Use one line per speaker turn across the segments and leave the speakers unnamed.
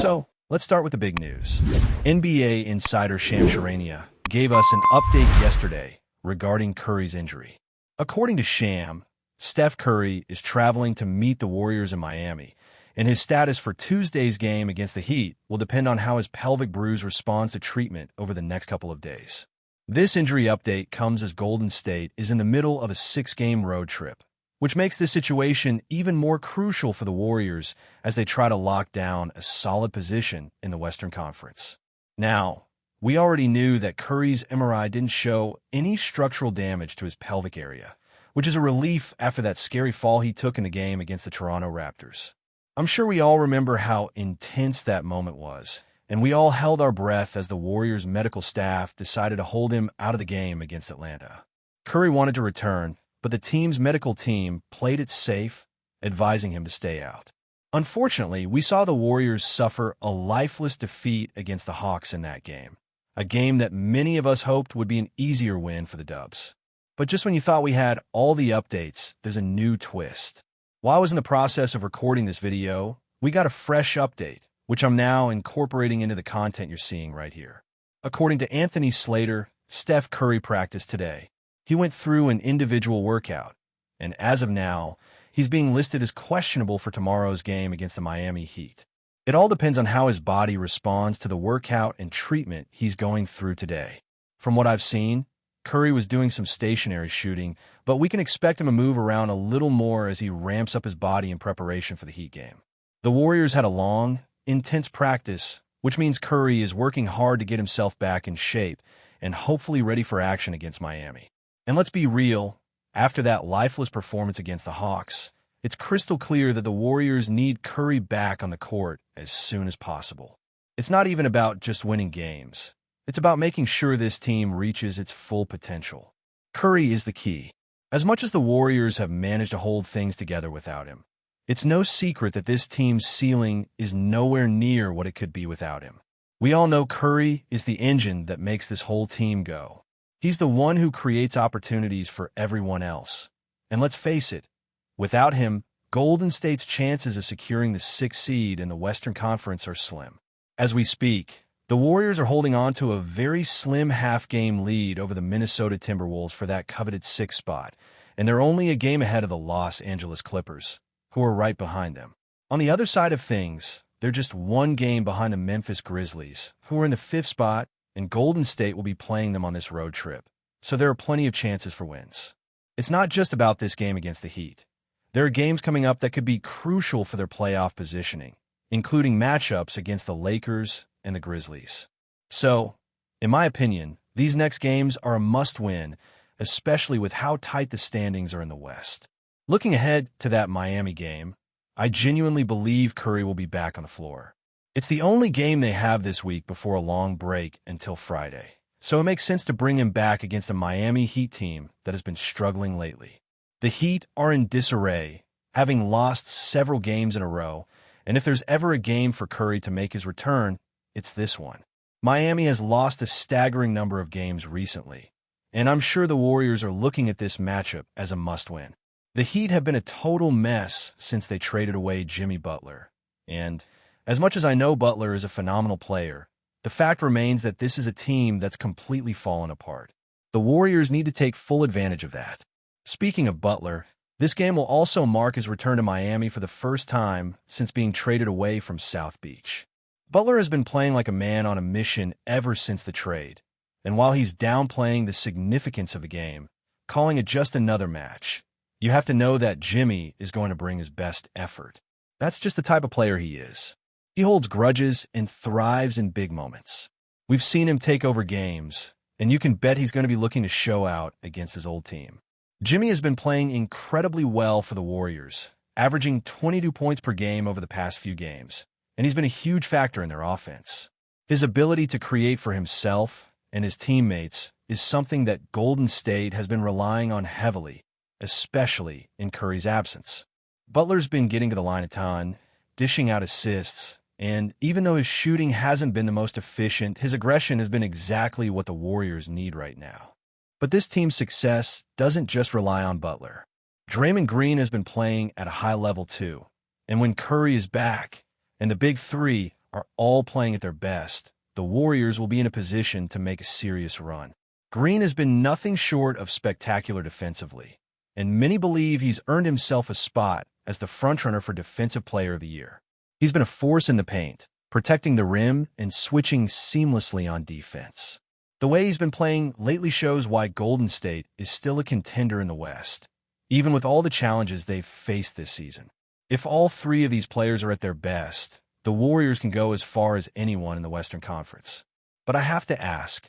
So, let's start with the big news. NBA insider Shams Charania gave us an update yesterday regarding Curry's injury. According to Sham, Steph Curry is traveling to meet the Warriors in Miami, and his status for Tuesday's game against the Heat will depend on how his pelvic bruise responds to treatment over the next couple of days. This injury update comes as Golden State is in the middle of a 6-game road trip, which makes this situation even more crucial for the Warriors as they try to lock down a solid position in the Western Conference. Now, we already knew that Curry's MRI didn't show any structural damage to his pelvic area, which is a relief after that scary fall he took in the game against the Toronto Raptors. I'm sure we all remember how intense that moment was, and we all held our breath as the Warriors' medical staff decided to hold him out of the game against Atlanta. Curry wanted to return, but the team's medical team played it safe, advising him to stay out. Unfortunately, we saw the Warriors suffer a lifeless defeat against the Hawks in that game, a game that many of us hoped would be an easier win for the Dubs. But just when you thought we had all the updates, there's a new twist. While I was in the process of recording this video, we got a fresh update, which I'm now incorporating into the content you're seeing right here. According to Anthony Slater, Steph Curry practiced today. He went through an individual workout, and as of now, he's being listed as questionable for tomorrow's game against the Miami Heat. It all depends on how his body responds to the workout and treatment he's going through today. From what I've seen, Curry was doing some stationary shooting, but we can expect him to move around a little more as he ramps up his body in preparation for the Heat game. The Warriors had a long, intense practice, which means Curry is working hard to get himself back in shape and hopefully ready for action against Miami. And let's be real, after that lifeless performance against the Hawks, it's crystal clear that the Warriors need Curry back on the court as soon as possible. It's not even about just winning games. It's about making sure this team reaches its full potential. Curry is the key. As much as the Warriors have managed to hold things together without him, it's no secret that this team's ceiling is nowhere near what it could be without him. We all know Curry is the engine that makes this whole team go. He's the one who creates opportunities for everyone else. And let's face it, without him, Golden State's chances of securing the 6th seed in the Western Conference are slim. As we speak, the Warriors are holding on to a very slim half-game lead over the Minnesota Timberwolves for that coveted 6th spot, and they're only a game ahead of the Los Angeles Clippers, who are right behind them. On the other side of things, they're just one game behind the Memphis Grizzlies, who are in the 5th spot, and Golden State will be playing them on this road trip, so there are plenty of chances for wins. It's not just about this game against the Heat. There are games coming up that could be crucial for their playoff positioning, including matchups against the Lakers and the Grizzlies. So, in my opinion, these next games are a must-win, especially with how tight the standings are in the West. Looking ahead to that Miami game, I genuinely believe Curry will be back on the floor. It's the only game they have this week before a long break until Friday, so it makes sense to bring him back against a Miami Heat team that has been struggling lately. The Heat are in disarray, having lost several games in a row, and if there's ever a game for Curry to make his return, it's this one. Miami has lost a staggering number of games recently, and I'm sure the Warriors are looking at this matchup as a must-win. The Heat have been a total mess since they traded away Jimmy Butler, and as much as I know Butler is a phenomenal player, the fact remains that this is a team that's completely fallen apart. The Warriors need to take full advantage of that. Speaking of Butler, this game will also mark his return to Miami for the first time since being traded away from South Beach. Butler has been playing like a man on a mission ever since the trade, and while he's downplaying the significance of the game, calling it just another match, you have to know that Jimmy is going to bring his best effort. That's just the type of player he is. He holds grudges and thrives in big moments. We've seen him take over games, and you can bet he's going to be looking to show out against his old team. Jimmy has been playing incredibly well for the Warriors, averaging 22 points per game over the past few games, and he's been a huge factor in their offense. His ability to create for himself and his teammates is something that Golden State has been relying on heavily, especially in Curry's absence. Butler's been getting to the line a ton, dishing out assists, and even though his shooting hasn't been the most efficient, his aggression has been exactly what the Warriors need right now. But this team's success doesn't just rely on Butler. Draymond Green has been playing at a high level too, and when Curry is back, and the big three are all playing at their best, the Warriors will be in a position to make a serious run. Green has been nothing short of spectacular defensively, and many believe he's earned himself a spot as the frontrunner for Defensive Player of the Year. He's been a force in the paint, protecting the rim and switching seamlessly on defense. The way he's been playing lately shows why Golden State is still a contender in the West, even with all the challenges they've faced this season. If all three of these players are at their best, the Warriors can go as far as anyone in the Western Conference. But I have to ask,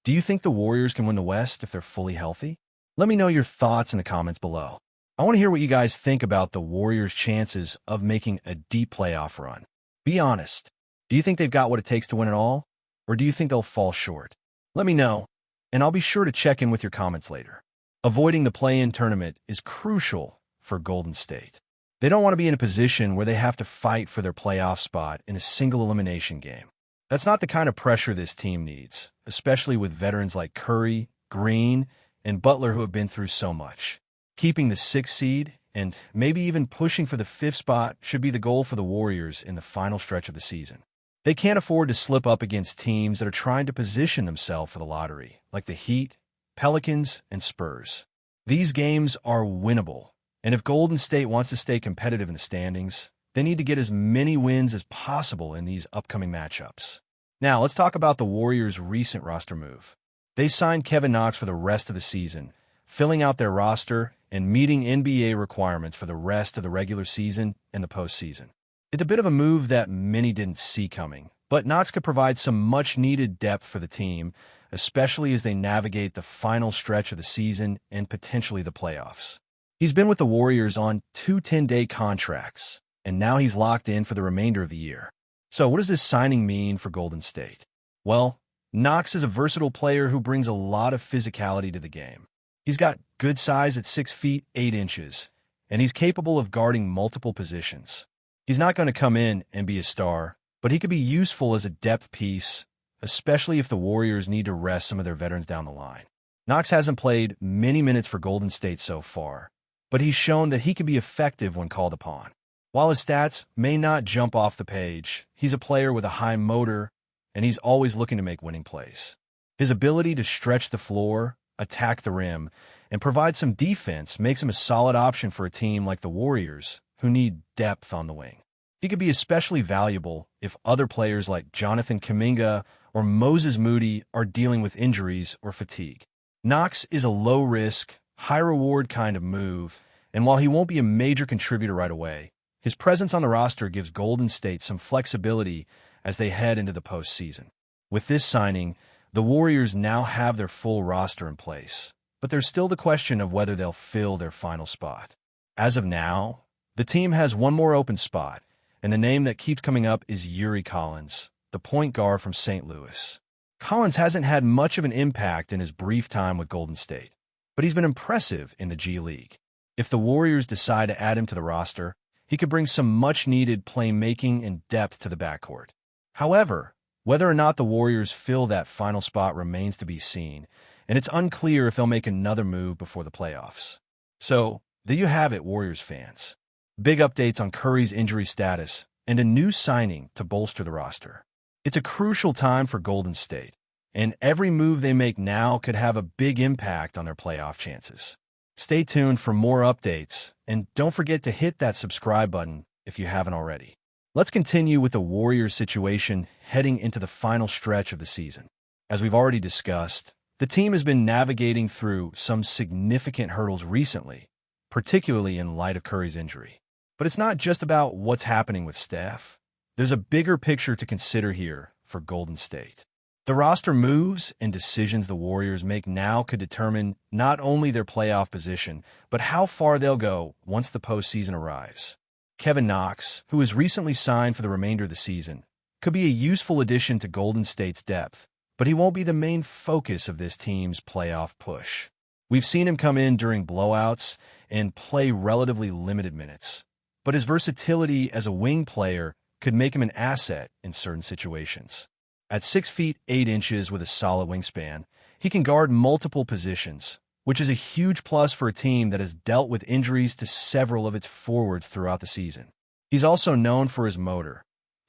do you think the Warriors can win the West if they're fully healthy? Let me know your thoughts in the comments below. I want to hear what you guys think about the Warriors' chances of making a deep playoff run. Be honest. Do you think they've got what it takes to win it all? Or do you think they'll fall short? Let me know, and I'll be sure to check in with your comments later. Avoiding the play-in tournament is crucial for Golden State. They don't want to be in a position where they have to fight for their playoff spot in a single elimination game. That's not the kind of pressure this team needs, especially with veterans like Curry, Green, and Butler who have been through so much. Keeping the 6th seed and maybe even pushing for the 5th spot should be the goal for the Warriors in the final stretch of the season. They can't afford to slip up against teams that are trying to position themselves for the lottery, like the Heat, Pelicans, and Spurs. These games are winnable, and if Golden State wants to stay competitive in the standings, they need to get as many wins as possible in these upcoming matchups. Now, let's talk about the Warriors' recent roster move. They signed Kevin Knox for the rest of the season, filling out their roster and meeting NBA requirements for the rest of the regular season and the postseason. It's a bit of a move that many didn't see coming, but Knox could provide some much-needed depth for the team, especially as they navigate the final stretch of the season and potentially the playoffs. He's been with the Warriors on 2 10-day contracts, and now he's locked in for the remainder of the year. So what does this signing mean for Golden State? Well, Knox is a versatile player who brings a lot of physicality to the game. He's got good size at 6 feet 8 inches, and he's capable of guarding multiple positions. He's not going to come in and be a star, but he could be useful as a depth piece, especially if the Warriors need to rest some of their veterans down the line. Knox hasn't played many minutes for Golden State so far, but he's shown that he can be effective when called upon. While his stats may not jump off the page, he's a player with a high motor, and he's always looking to make winning plays. His ability to stretch the floor, attack the rim, and provide some defense makes him a solid option for a team like the Warriors, who need depth on the wing. He could be especially valuable if other players like Jonathan Kuminga or Moses Moody are dealing with injuries or fatigue. Knox is a low-risk, high-reward kind of move, and while he won't be a major contributor right away, his presence on the roster gives Golden State some flexibility as they head into the postseason. With this signing, the Warriors now have their full roster in place, but there's still the question of whether they'll fill their final spot. As of now, the team has one more open spot, and the name that keeps coming up is Yuri Collins, the point guard from St. Louis. Collins hasn't had much of an impact in his brief time with Golden State, but he's been impressive in the G League. If the Warriors decide to add him to the roster, he could bring some much-needed playmaking and depth to the backcourt. However, whether or not the Warriors fill that final spot remains to be seen, and it's unclear if they'll make another move before the playoffs. So, there you have it, Warriors fans. Big updates on Curry's injury status and a new signing to bolster the roster. It's a crucial time for Golden State, and every move they make now could have a big impact on their playoff chances. Stay tuned for more updates, and don't forget to hit that subscribe button if you haven't already. Let's continue with the Warriors situation heading into the final stretch of the season. As we've already discussed, the team has been navigating through some significant hurdles recently, particularly in light of Curry's injury. But it's not just about what's happening with Steph. There's a bigger picture to consider here for Golden State. The roster moves and decisions the Warriors make now could determine not only their playoff position, but how far they'll go once the postseason arrives. Kevin Knox, who was recently signed for the remainder of the season, could be a useful addition to Golden State's depth, but he won't be the main focus of this team's playoff push. We've seen him come in during blowouts and play relatively limited minutes, but his versatility as a wing player could make him an asset in certain situations. At 6 feet 8 inches with a solid wingspan, he can guard multiple positions, which is a huge plus for a team that has dealt with injuries to several of its forwards throughout the season. He's also known for his motor.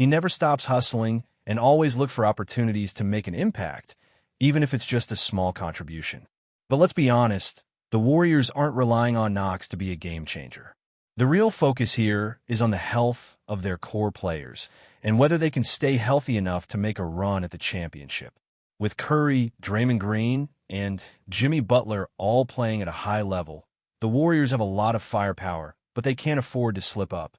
He never stops hustling and always looks for opportunities to make an impact, even if it's just a small contribution. But let's be honest, the Warriors aren't relying on Knox to be a game changer. The real focus here is on the health of their core players and whether they can stay healthy enough to make a run at the championship. With Curry, Draymond Green, and Jimmy Butler all playing at a high level, the Warriors have a lot of firepower, but they can't afford to slip up.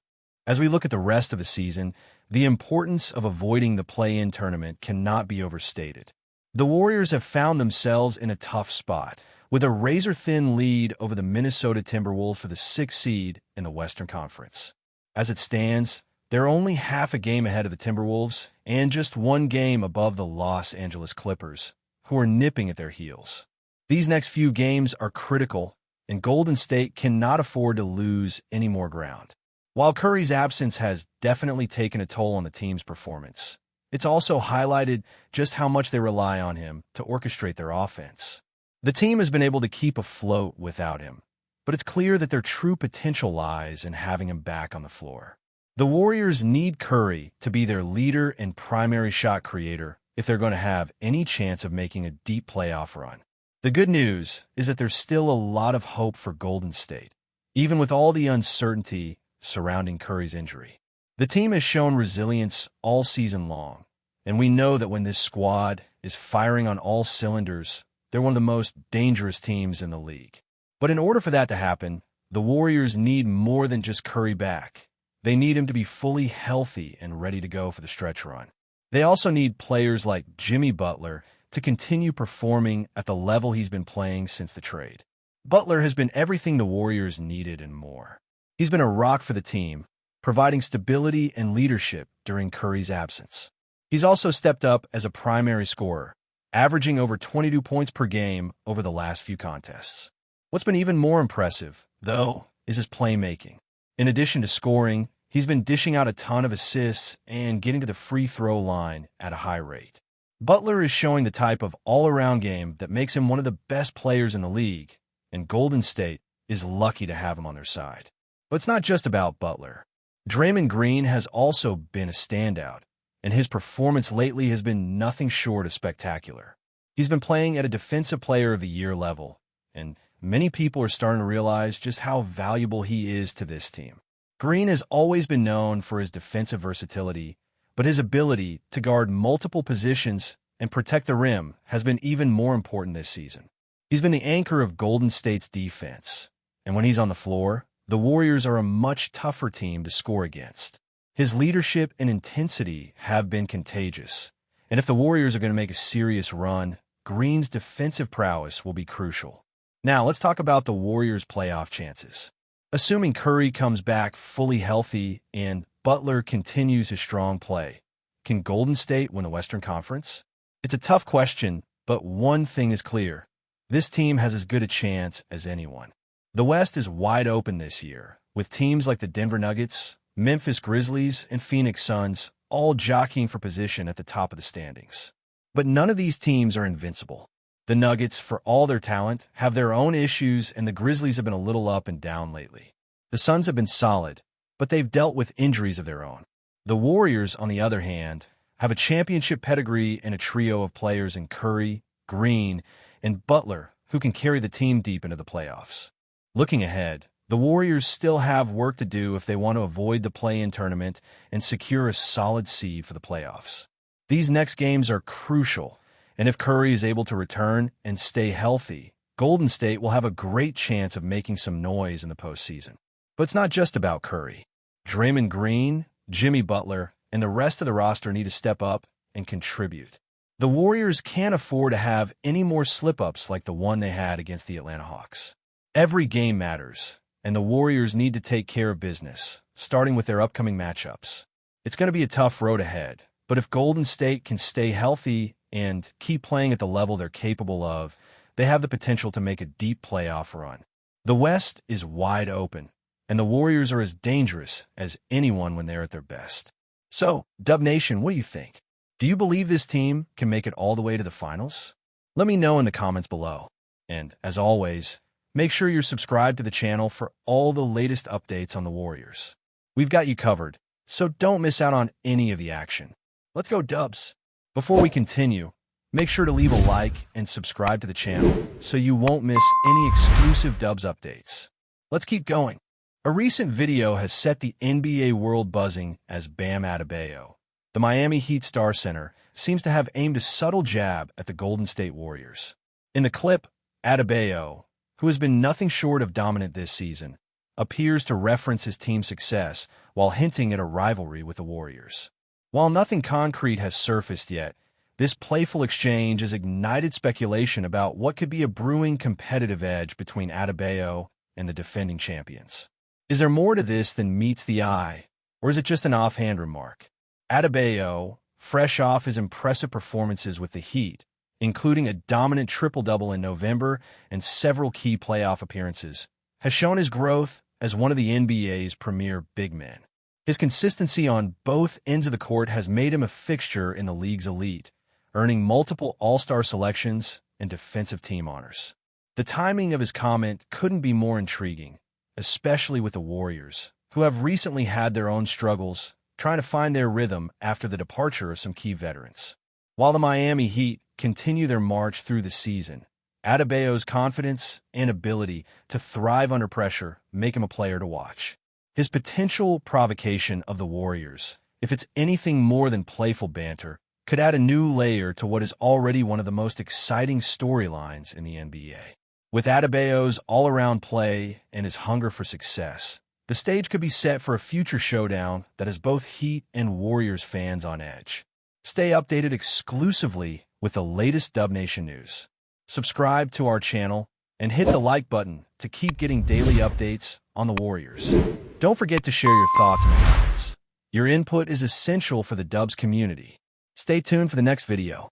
As we look at the rest of the season, the importance of avoiding the play-in tournament cannot be overstated. The Warriors have found themselves in a tough spot, with a razor-thin lead over the Minnesota Timberwolves for the 6th seed in the Western Conference. As it stands, they're only half a game ahead of the Timberwolves and just one game above the Los Angeles Clippers, who are nipping at their heels. These next few games are critical, and Golden State cannot afford to lose any more ground. While Curry's absence has definitely taken a toll on the team's performance, it's also highlighted just how much they rely on him to orchestrate their offense. The team has been able to keep afloat without him, but it's clear that their true potential lies in having him back on the floor. The Warriors need Curry to be their leader and primary shot creator if they're going to have any chance of making a deep playoff run. The good news is that there's still a lot of hope for Golden State, even with all the uncertainty surrounding Curry's injury. The team has shown resilience all season long, and we know that when this squad is firing on all cylinders, they're one of the most dangerous teams in the league. But in order for that to happen, the Warriors need more than just Curry back. They need him to be fully healthy and ready to go for the stretch run. They also need players like Jimmy Butler to continue performing at the level he's been playing since the trade. Butler has been everything the Warriors needed and more. He's been a rock for the team, providing stability and leadership during Curry's absence. He's also stepped up as a primary scorer, averaging over 22 points per game over the last few contests. What's been even more impressive, though, is his playmaking. In addition to scoring, he's been dishing out a ton of assists and getting to the free throw line at a high rate. Butler is showing the type of all-around game that makes him one of the best players in the league, and Golden State is lucky to have him on their side. But it's not just about Butler. Draymond Green has also been a standout, and his performance lately has been nothing short of spectacular. He's been playing at a Defensive Player of the Year level, and many people are starting to realize just how valuable he is to this team. Green has always been known for his defensive versatility, but his ability to guard multiple positions and protect the rim has been even more important this season. He's been the anchor of Golden State's defense, and when he's on the floor, the Warriors are a much tougher team to score against. His leadership and intensity have been contagious, and if the Warriors are going to make a serious run, Green's defensive prowess will be crucial. Now, let's talk about the Warriors' playoff chances. Assuming Curry comes back fully healthy and Butler continues his strong play, can Golden State win the Western Conference? It's a tough question, but one thing is clear. This team has as good a chance as anyone. The West is wide open this year, with teams like the Denver Nuggets, Memphis Grizzlies, and Phoenix Suns all jockeying for position at the top of the standings. But none of these teams are invincible. The Nuggets, for all their talent, have their own issues, and the Grizzlies have been a little up and down lately. The Suns have been solid, but they've dealt with injuries of their own. The Warriors, on the other hand, have a championship pedigree and a trio of players in Curry, Green, and Butler who can carry the team deep into the playoffs. Looking ahead, the Warriors still have work to do if they want to avoid the play-in tournament and secure a solid seed for the playoffs. These next games are crucial, and if Curry is able to return and stay healthy, Golden State will have a great chance of making some noise in the postseason. But it's not just about Curry. Draymond Green, Jimmy Butler, and the rest of the roster need to step up and contribute. The Warriors can't afford to have any more slip-ups like the one they had against the Atlanta Hawks. Every game matters, and the Warriors need to take care of business, starting with their upcoming matchups. It's going to be a tough road ahead, but if Golden State can stay healthy and keep playing at the level they're capable of, they have the potential to make a deep playoff run. The West is wide open, and the Warriors are as dangerous as anyone when they're at their best. So, Dub Nation, what do you think? Do you believe this team can make it all the way to the finals? Let me know in the comments below. And, as always, make sure you're subscribed to the channel for all the latest updates on the Warriors. We've got you covered, so don't miss out on any of the action. Let's go Dubs! Before we continue, make sure to leave a like and subscribe to the channel so you won't miss any exclusive Dubs updates. Let's keep going. A recent video has set the NBA world buzzing as Bam Adebayo, the Miami Heat star center, seems to have aimed a subtle jab at the Golden State Warriors. In the clip, Adebayo, who has been nothing short of dominant this season, appears to reference his team's success while hinting at a rivalry with the Warriors. While nothing concrete has surfaced yet, this playful exchange has ignited speculation about what could be a brewing competitive edge between Adebayo and the defending champions. Is there more to this than meets the eye, or is it just an offhand remark? Adebayo, fresh off his impressive performances with the Heat, including a dominant triple-double in November and several key playoff appearances, has shown his growth as one of the NBA's premier big men. His consistency on both ends of the court has made him a fixture in the league's elite, earning multiple All-Star selections and defensive team honors. The timing of his comment couldn't be more intriguing, especially with the Warriors, who have recently had their own struggles trying to find their rhythm after the departure of some key veterans. While the Miami Heat continue their march through the season, Adebayo's confidence and ability to thrive under pressure make him a player to watch. His potential provocation of the Warriors, if it's anything more than playful banter, could add a new layer to what is already one of the most exciting storylines in the NBA. With Adebayo's all-around play and his hunger for success, the stage could be set for a future showdown that has both Heat and Warriors fans on edge. Stay updated exclusively with the latest Dub Nation news. Subscribe to our channel and hit the like button to keep getting daily updates on the Warriors. Don't forget to share your thoughts in the comments. Your input is essential for the Dubs community. Stay tuned for the next video.